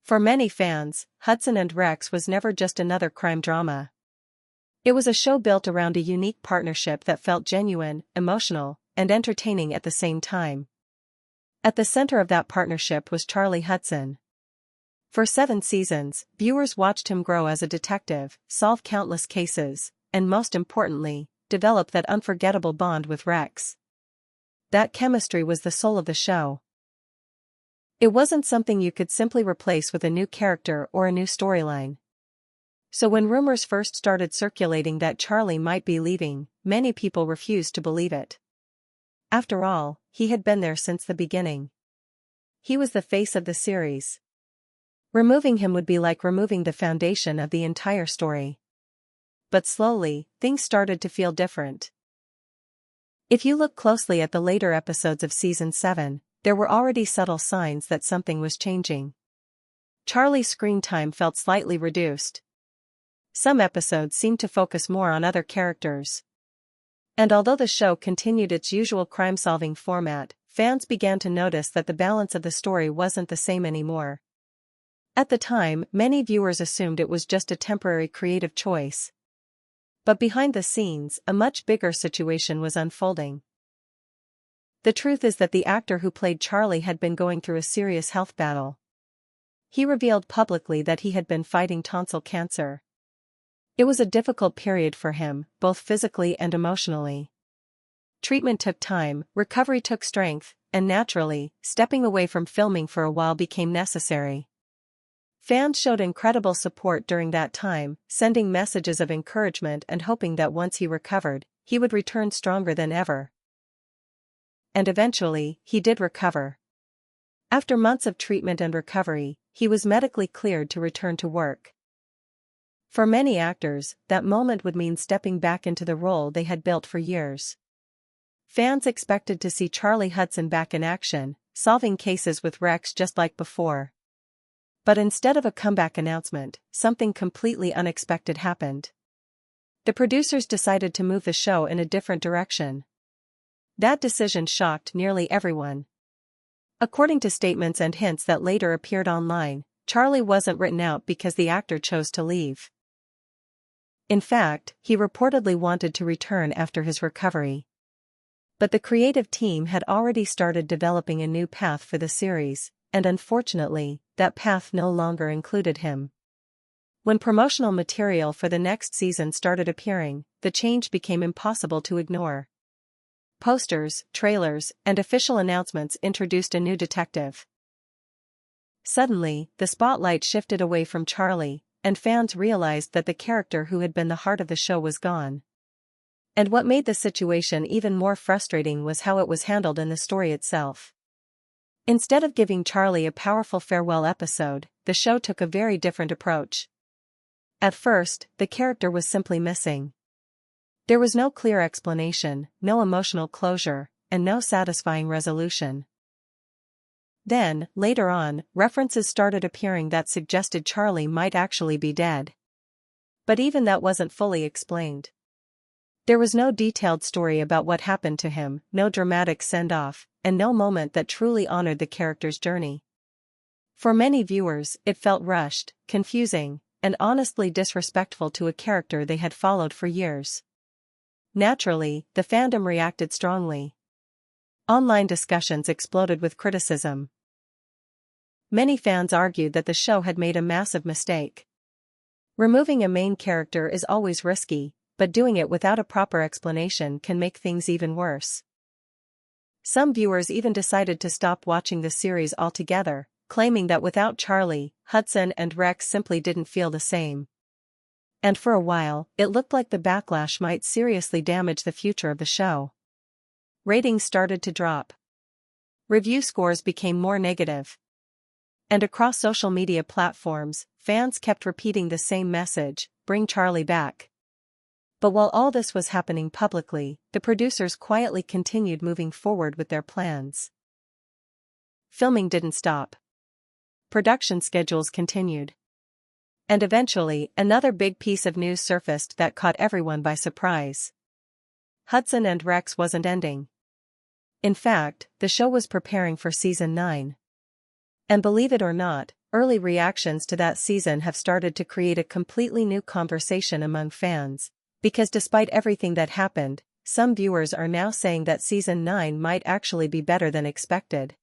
For many fans, Hudson and Rex was never just another crime drama. It was a show built around a unique partnership that felt genuine, emotional, and entertaining at the same time. At the center of that partnership was Charlie Hudson. For 7 seasons, viewers watched him grow as a detective, solve countless cases, and most importantly, develop that unforgettable bond with Rex. That chemistry was the soul of the show. It wasn't something you could simply replace with a new character or a new storyline. So when rumors first started circulating that Charlie might be leaving, many people refused to believe it. After all, he had been there since the beginning. He was the face of the series. Removing him would be like removing the foundation of the entire story. But slowly, things started to feel different. If you look closely at the later episodes of Season 7, there were already subtle signs that something was changing. Charlie's screen time felt slightly reduced. Some episodes seemed to focus more on other characters. And although the show continued its usual crime-solving format, fans began to notice that the balance of the story wasn't the same anymore. At the time, many viewers assumed it was just a temporary creative choice. But behind the scenes, a much bigger situation was unfolding. The truth is that the actor who played Charlie had been going through a serious health battle. He revealed publicly that he had been fighting tonsil cancer. It was a difficult period for him, both physically and emotionally. Treatment took time, recovery took strength, and naturally, stepping away from filming for a while became necessary. Fans showed incredible support during that time, sending messages of encouragement and hoping that once he recovered, he would return stronger than ever. And eventually, he did recover. After months of treatment and recovery, he was medically cleared to return to work. For many actors, that moment would mean stepping back into the role they had built for years. Fans expected to see Charlie Hudson back in action, solving cases with Rex just like before. But instead of a comeback announcement, something completely unexpected happened. The producers decided to move the show in a different direction. That decision shocked nearly everyone. According to statements and hints that later appeared online, Charlie wasn't written out because the actor chose to leave. In fact, he reportedly wanted to return after his recovery. But the creative team had already started developing a new path for the series, and unfortunately, that path no longer included him. When promotional material for the next season started appearing, the change became impossible to ignore. Posters, trailers, and official announcements introduced a new detective. Suddenly, the spotlight shifted away from Charlie, and fans realized that the character who had been the heart of the show was gone. And what made the situation even more frustrating was how it was handled in the story itself. Instead of giving Charlie a powerful farewell episode, the show took a very different approach. At first, the character was simply missing. There was no clear explanation, no emotional closure, and no satisfying resolution. Then, later on, references started appearing that suggested Charlie might actually be dead. But even that wasn't fully explained. There was no detailed story about what happened to him, no dramatic send-off, and no moment that truly honored the character's journey. For many viewers, it felt rushed, confusing, and honestly disrespectful to a character they had followed for years. Naturally, the fandom reacted strongly. Online discussions exploded with criticism. Many fans argued that the show had made a massive mistake. Removing a main character is always risky, but doing it without a proper explanation can make things even worse. Some viewers even decided to stop watching the series altogether, claiming that without Charlie, Hudson and Rex simply didn't feel the same. And for a while, it looked like the backlash might seriously damage the future of the show. Ratings started to drop. Review scores became more negative. And across social media platforms, fans kept repeating the same message: bring Charlie back. But while all this was happening publicly, the producers quietly continued moving forward with their plans. Filming didn't stop. Production schedules continued. And eventually, another big piece of news surfaced that caught everyone by surprise. Hudson and Rex wasn't ending. In fact, the show was preparing for Season 9. And believe it or not, Early reactions to that season have started to create a completely new conversation among fans, because despite everything that happened, some viewers are now saying that season 9 might actually be better than expected.